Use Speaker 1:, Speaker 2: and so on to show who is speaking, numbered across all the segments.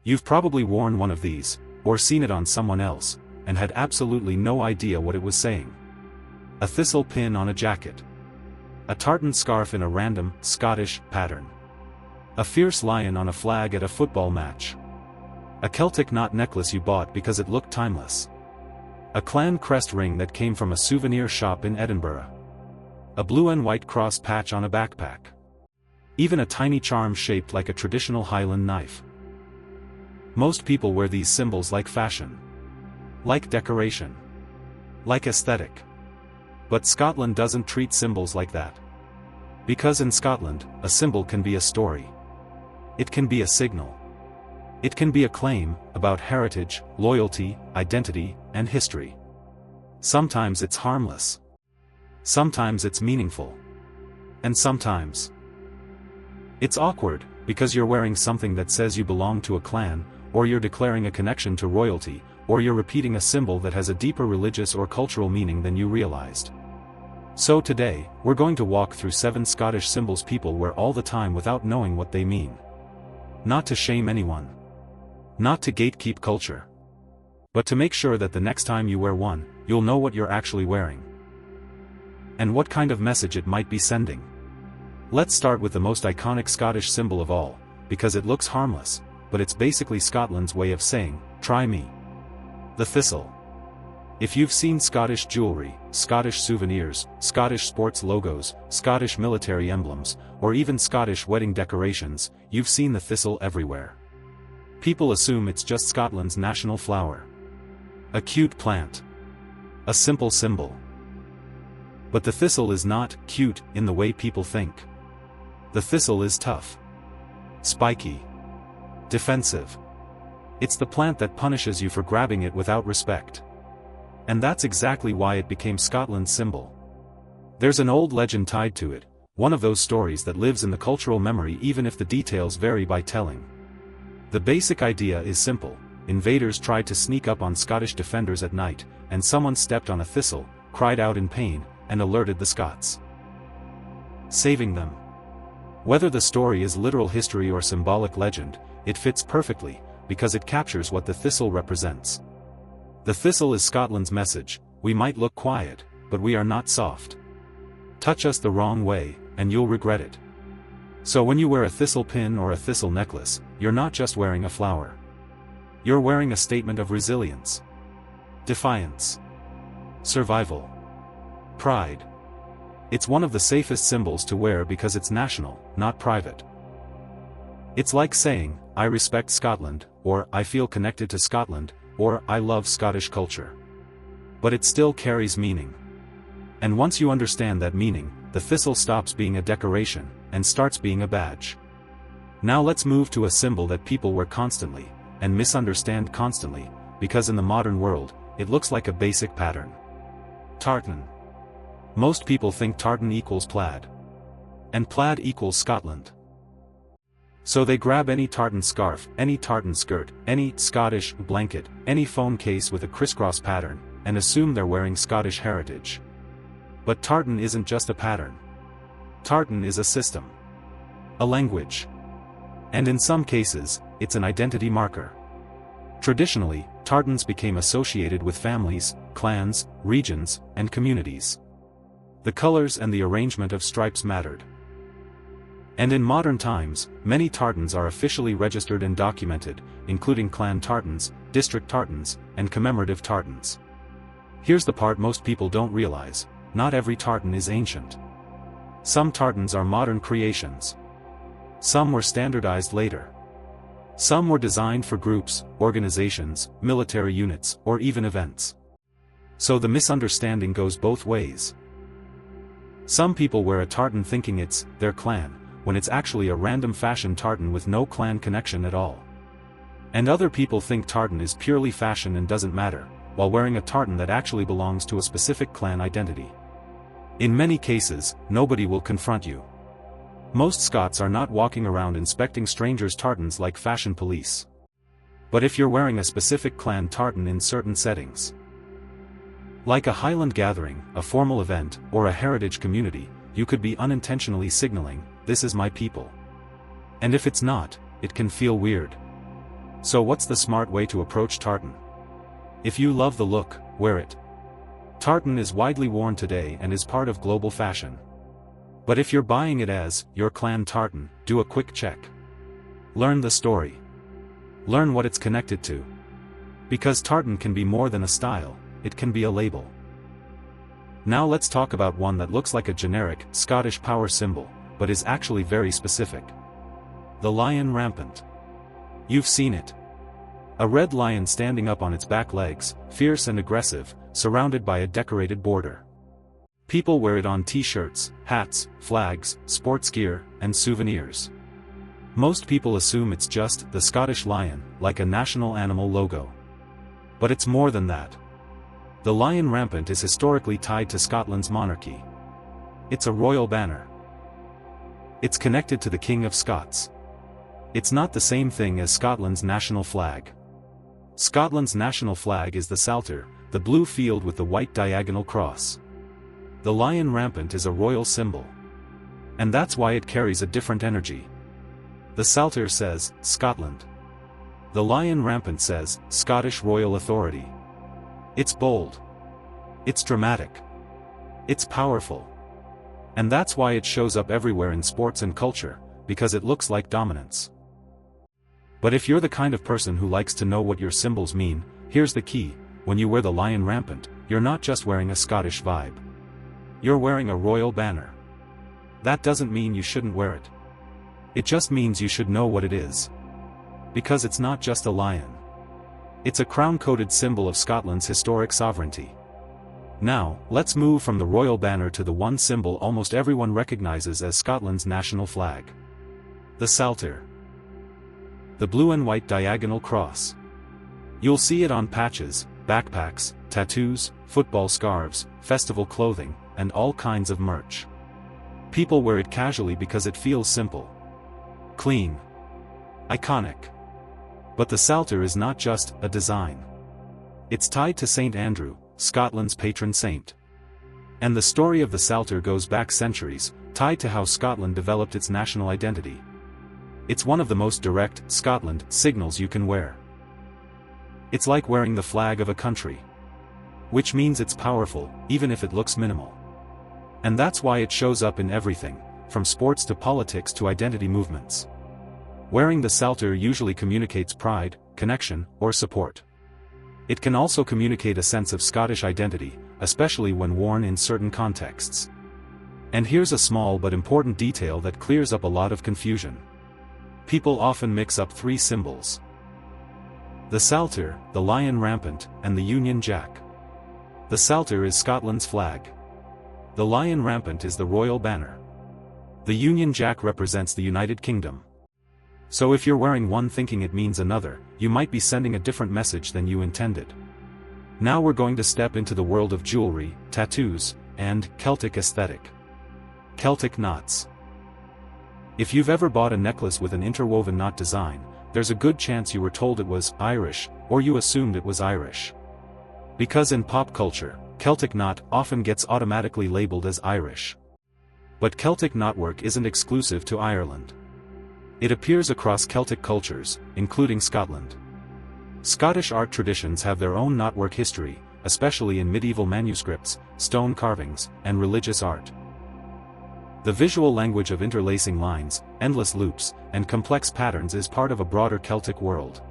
Speaker 1: You've probably worn one of these, or seen it on someone else, and had absolutely no idea what it was saying. A thistle pin on a jacket. A tartan scarf in a random, Scottish, pattern. A fierce lion on a flag at a football match. A Celtic knot necklace you bought because it looked timeless. A clan crest ring that came from a souvenir shop in Edinburgh. A blue and white cross patch on a backpack. Even a tiny charm shaped like a traditional Highland knife. Most people wear these symbols like fashion. Like decoration. Like aesthetic. But Scotland doesn't treat symbols like that. Because in Scotland, a symbol can be a story. It can be a signal. It can be a claim about heritage, loyalty, identity, and history. Sometimes it's harmless. Sometimes it's meaningful. And sometimes it's awkward, because you're wearing something that says you belong to a clan, or you're declaring a connection to royalty, or you're repeating a symbol that has a deeper religious or cultural meaning than you realized. So today, we're going to walk through 7 Scottish symbols people wear all the time without knowing what they mean. Not to shame anyone. Not to gatekeep culture. But to make sure that the next time you wear one, you'll know what you're actually wearing. And what kind of message it might be sending. Let's start with the most iconic Scottish symbol of all, because it looks harmless, but it's basically Scotland's way of saying, try me. The thistle. If you've seen Scottish jewelry, Scottish souvenirs, Scottish sports logos, Scottish military emblems, or even Scottish wedding decorations, you've seen the thistle everywhere. People assume it's just Scotland's national flower. A cute plant. A simple symbol. But the thistle is not cute in the way people think. The thistle is tough. Spiky. Defensive. It's the plant that punishes you for grabbing it without respect. And that's exactly why it became Scotland's symbol. There's an old legend tied to it, one of those stories that lives in the cultural memory even if the details vary by telling. The basic idea is simple: invaders tried to sneak up on Scottish defenders at night, and someone stepped on a thistle, cried out in pain, and alerted the Scots, saving them. Whether the story is literal history or symbolic legend, it fits perfectly, because it captures what the thistle represents. The thistle is Scotland's message: we might look quiet, but we are not soft. Touch us the wrong way, and you'll regret it. So when you wear a thistle pin or a thistle necklace, you're not just wearing a flower. You're wearing a statement of resilience, defiance, survival, pride. It's one of the safest symbols to wear because it's national, not private. It's like saying, I respect Scotland, or I feel connected to Scotland, or I love Scottish culture. But it still carries meaning. And once you understand that meaning, the thistle stops being a decoration, and starts being a badge. Now let's move to a symbol that people wear constantly, and misunderstand constantly, because in the modern world, it looks like a basic pattern. Tartan. Most people think tartan equals plaid. And plaid equals Scotland. So they grab any tartan scarf, any tartan skirt, any Scottish blanket, any phone case with a crisscross pattern, and assume they're wearing Scottish heritage. But tartan isn't just a pattern. Tartan is a system. A language. And in some cases, it's an identity marker. Traditionally, tartans became associated with families, clans, regions, and communities. The colors and the arrangement of stripes mattered. And in modern times, many tartans are officially registered and documented, including clan tartans, district tartans, and commemorative tartans. Here's the part most people don't realize: not every tartan is ancient. Some tartans are modern creations. Some were standardized later. Some were designed for groups, organizations, military units, or even events. So the misunderstanding goes both ways. Some people wear a tartan thinking it's their clan, when it's actually a random fashion tartan with no clan connection at all. And other people think tartan is purely fashion and doesn't matter, while wearing a tartan that actually belongs to a specific clan identity. In many cases, nobody will confront you. Most Scots are not walking around inspecting strangers' tartans like fashion police. But if you're wearing a specific clan tartan in certain settings, like a Highland gathering, a formal event, or a heritage community, you could be unintentionally signaling, "This is my people." And if it's not, it can feel weird. So what's the smart way to approach tartan? If you love the look, wear it. Tartan is widely worn today and is part of global fashion. But if you're buying it as your clan tartan, do a quick check. Learn the story. Learn what it's connected to. Because tartan can be more than a style, it can be a label. Now let's talk about one that looks like a generic, Scottish power symbol, but is actually very specific. The lion rampant. You've seen it. A red lion standing up on its back legs, fierce and aggressive, surrounded by a decorated border. People wear it on t-shirts, hats, flags, sports gear, and souvenirs. Most people assume it's just the Scottish lion, like a national animal logo. But it's more than that. The lion rampant is historically tied to Scotland's monarchy. It's a royal banner. It's connected to the King of Scots. It's not the same thing as Scotland's national flag. Scotland's national flag is the Psalter, the blue field with the white diagonal cross. The lion rampant is a royal symbol. And that's why it carries a different energy. The Psalter says, Scotland. The lion rampant says, Scottish royal authority. It's bold. It's dramatic. It's powerful. And that's why it shows up everywhere in sports and culture, because it looks like dominance. But if you're the kind of person who likes to know what your symbols mean, here's the key: when you wear the lion rampant, you're not just wearing a Scottish vibe. You're wearing a royal banner. That doesn't mean you shouldn't wear it. It just means you should know what it is. Because it's not just a lion. It's a crown-coated symbol of Scotland's historic sovereignty. Now, let's move from the royal banner to the one symbol almost everyone recognizes as Scotland's national flag. The Psalter. The blue and white diagonal cross. You'll see it on patches, backpacks, tattoos, football scarves, festival clothing, and all kinds of merch. People wear it casually because it feels simple. Clean. Iconic. But the Psalter is not just a design. It's tied to St. Andrew, Scotland's patron saint. And the story of the Psalter goes back centuries, tied to how Scotland developed its national identity. It's one of the most direct Scotland signals you can wear. It's like wearing the flag of a country. Which means it's powerful, even if it looks minimal. And that's why it shows up in everything, from sports to politics to identity movements. Wearing the Psalter usually communicates pride, connection, or support. It can also communicate a sense of Scottish identity, especially when worn in certain contexts. And here's a small but important detail that clears up a lot of confusion. People often mix up three symbols: the Psalter, the lion rampant, and the Union Jack. The Psalter is Scotland's flag. The lion rampant is the royal banner. The Union Jack represents the United Kingdom. So if you're wearing one thinking it means another, you might be sending a different message than you intended. Now we're going to step into the world of jewelry, tattoos, and Celtic aesthetic. Celtic knots. If you've ever bought a necklace with an interwoven knot design, there's a good chance you were told it was Irish, or you assumed it was Irish. Because in pop culture, Celtic knot often gets automatically labeled as Irish. But Celtic knotwork isn't exclusive to Ireland. It appears across Celtic cultures, including Scotland. Scottish art traditions have their own knotwork history, especially in medieval manuscripts, stone carvings, and religious art. The visual language of interlacing lines, endless loops, and complex patterns is part of a broader Celtic world.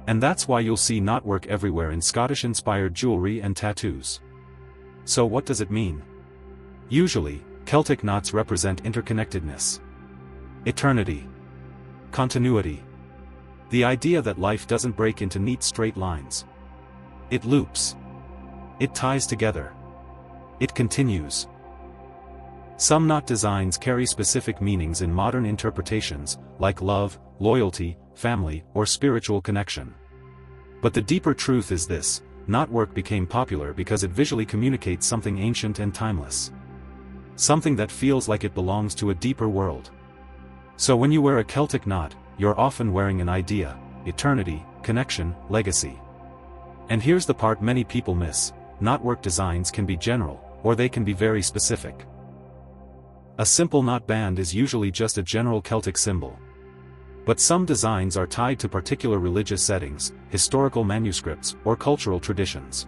Speaker 1: And that's why you'll see knotwork everywhere in Scottish-inspired jewelry and tattoos. So what does it mean? Usually, Celtic knots represent interconnectedness, eternity, continuity. The idea that life doesn't break into neat straight lines. It loops. It ties together. It continues. Some knot designs carry specific meanings in modern interpretations, like love, loyalty, family, or spiritual connection. But the deeper truth is this: knotwork became popular because it visually communicates something ancient and timeless. Something that feels like it belongs to a deeper world. So when you wear a Celtic knot, you're often wearing an idea: eternity, connection, legacy. And here's the part many people miss: knotwork designs can be general, or they can be very specific. A simple knot band is usually just a general Celtic symbol. But some designs are tied to particular religious settings, historical manuscripts, or cultural traditions.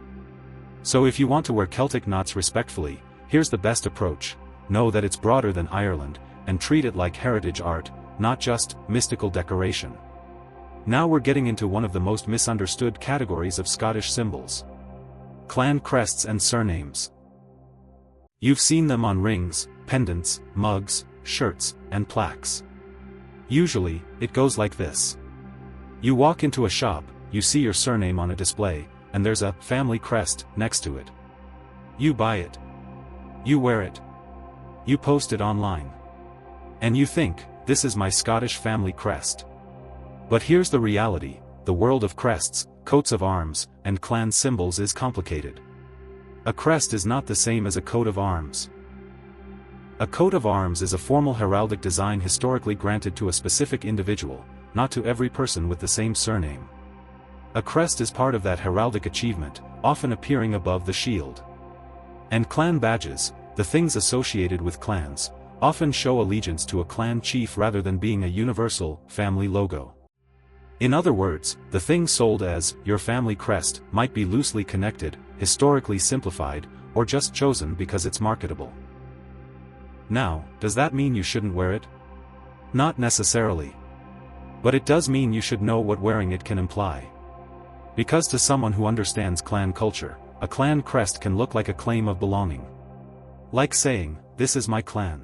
Speaker 1: So if you want to wear Celtic knots respectfully, here's the best approach: know that it's broader than Ireland, and treat it like heritage art, not just mystical decoration. Now we're getting into one of the most misunderstood categories of Scottish symbols: clan crests and surnames. You've seen them on rings, pendants, mugs, shirts, and plaques. Usually, it goes like this. You walk into a shop, you see your surname on a display, and there's a family crest next to it. You buy it. You wear it. You post it online. And you think, this is my Scottish family crest. But here's the reality: the world of crests, coats of arms, and clan symbols is complicated. A crest is not the same as a coat of arms. A coat of arms is a formal heraldic design historically granted to a specific individual, not to every person with the same surname. A crest is part of that heraldic achievement, often appearing above the shield. And clan badges, the things associated with clans, often show allegiance to a clan chief rather than being a universal, family logo. In other words, the thing sold as your family crest might be loosely connected, historically simplified, or just chosen because it's marketable. Now, does that mean you shouldn't wear it? Not necessarily. But it does mean you should know what wearing it can imply. Because to someone who understands clan culture, a clan crest can look like a claim of belonging. Like saying, "This is my clan."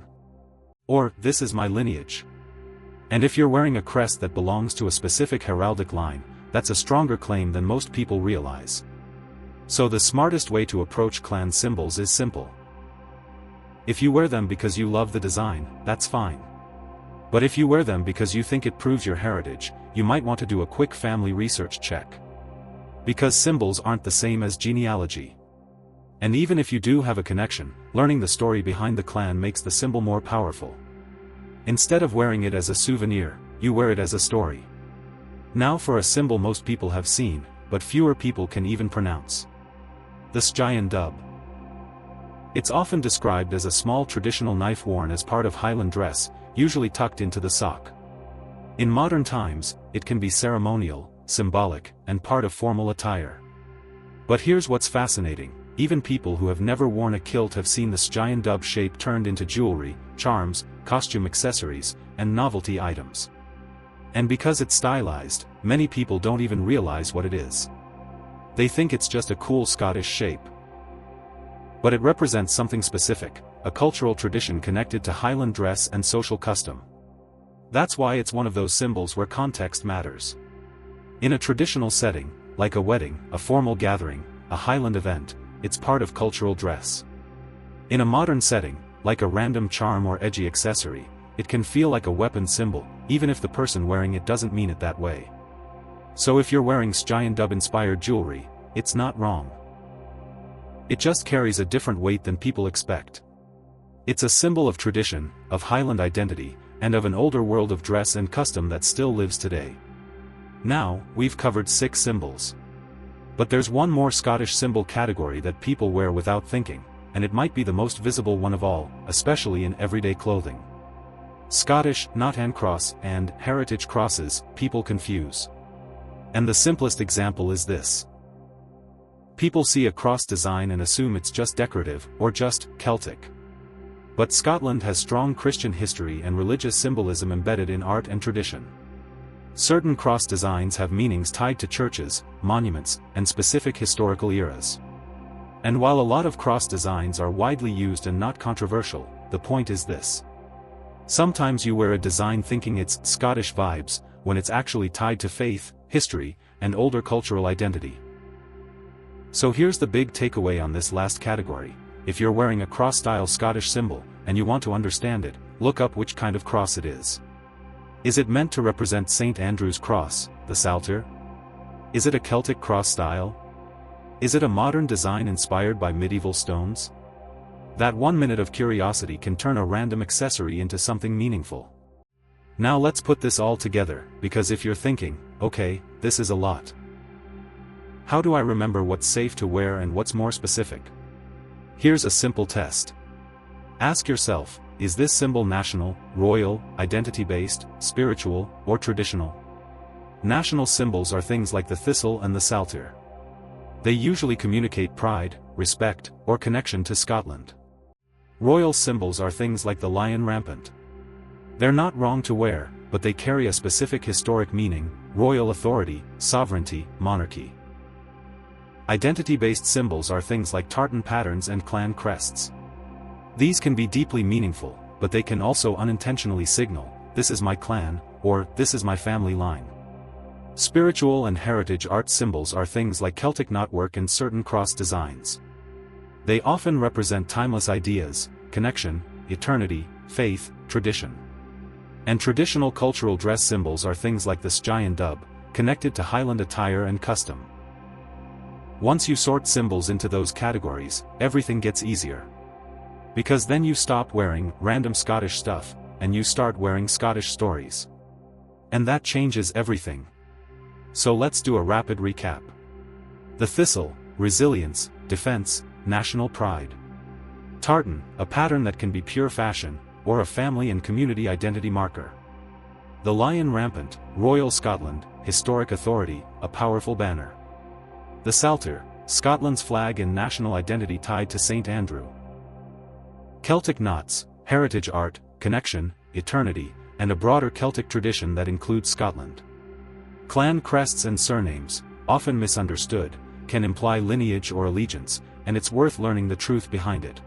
Speaker 1: Or, "This is my lineage." And if you're wearing a crest that belongs to a specific heraldic line, that's a stronger claim than most people realize. So the smartest way to approach clan symbols is simple. If you wear them because you love the design, that's fine. But if you wear them because you think it proves your heritage, you might want to do a quick family research check. Because symbols aren't the same as genealogy. And even if you do have a connection, learning the story behind the clan makes the symbol more powerful. Instead of wearing it as a souvenir, you wear it as a story. Now for a symbol most people have seen, but fewer people can even pronounce. The Sgien Dubh. It's often described as a small traditional knife worn as part of Highland dress, usually tucked into the sock. In modern times, it can be ceremonial, symbolic, and part of formal attire. But here's what's fascinating: even people who have never worn a kilt have seen the Sgien Dubh shape turned into jewelry, charms, costume accessories, and novelty items. And because it's stylized, many people don't even realize what it is. They think it's just a cool Scottish shape. But it represents something specific, a cultural tradition connected to Highland dress and social custom. That's why it's one of those symbols where context matters. In a traditional setting, like a wedding, a formal gathering, a Highland event, it's part of cultural dress. In a modern setting, like a random charm or edgy accessory, it can feel like a weapon symbol, even if the person wearing it doesn't mean it that way. So if you're wearing Sgien Dubh-inspired jewelry, it's not wrong. It just carries a different weight than people expect. It's a symbol of tradition, of Highland identity, and of an older world of dress and custom that still lives today. Now, we've covered 6 symbols. But there's one more Scottish symbol category that people wear without thinking, and it might be the most visible one of all, especially in everyday clothing. Scottish, not cross, and heritage crosses, people confuse. And the simplest example is this. People see a cross design and assume it's just decorative, or just Celtic. But Scotland has strong Christian history and religious symbolism embedded in art and tradition. Certain cross designs have meanings tied to churches, monuments, and specific historical eras. And while a lot of cross designs are widely used and not controversial, the point is this. Sometimes you wear a design thinking it's Scottish vibes, when it's actually tied to faith, history, and older cultural identity. So here's the big takeaway on this last category: if you're wearing a cross-style Scottish symbol, and you want to understand it, look up which kind of cross it is. Is it meant to represent St. Andrew's Cross, the Psalter? Is it a Celtic cross style? Is it a modern design inspired by medieval stones? That 1 minute of curiosity can turn a random accessory into something meaningful. Now let's put this all together, because if you're thinking, okay, this is a lot. How do I remember what's safe to wear and what's more specific? Here's a simple test. Ask yourself, is this symbol national, royal, identity-based, spiritual, or traditional? National symbols are things like the thistle and the saltire. They usually communicate pride, respect, or connection to Scotland. Royal symbols are things like the lion rampant. They're not wrong to wear, but they carry a specific historic meaning: royal authority, sovereignty, monarchy. Identity-based symbols are things like tartan patterns and clan crests. These can be deeply meaningful, but they can also unintentionally signal, "This is my clan," or "This is my family line." Spiritual and heritage art symbols are things like Celtic knotwork and certain cross designs. They often represent timeless ideas: connection, eternity, faith, tradition. And traditional cultural dress symbols are things like the Sgian dub, connected to Highland attire and custom. Once you sort symbols into those categories, everything gets easier. Because then you stop wearing random Scottish stuff, and you start wearing Scottish stories. And that changes everything. So let's do a rapid recap. The thistle: resilience, defense, national pride. Tartan: a pattern that can be pure fashion, or a family and community identity marker. The lion rampant: royal Scotland, historic authority, a powerful banner. The saltire: Scotland's flag and national identity tied to St. Andrew. Celtic knots: heritage art, connection, eternity, and a broader Celtic tradition that includes Scotland. Clan crests and surnames, often misunderstood, can imply lineage or allegiance, and it's worth learning the truth behind it.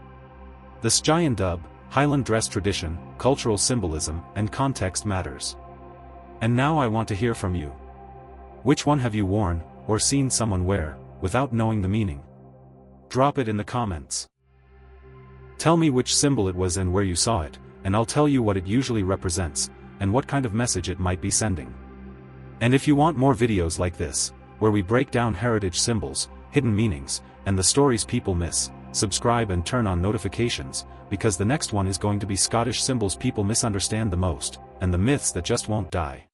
Speaker 1: The Sgian dub: Highland dress tradition, cultural symbolism, and context matters. And now I want to hear from you. Which one have you worn, or seen someone wear, without knowing the meaning? Drop it in the comments. Tell me which symbol it was and where you saw it, and I'll tell you what it usually represents, and what kind of message it might be sending. And if you want more videos like this, where we break down heritage symbols, hidden meanings, and the stories people miss, subscribe and turn on notifications, because the next one is going to be Scottish symbols people misunderstand the most, and the myths that just won't die.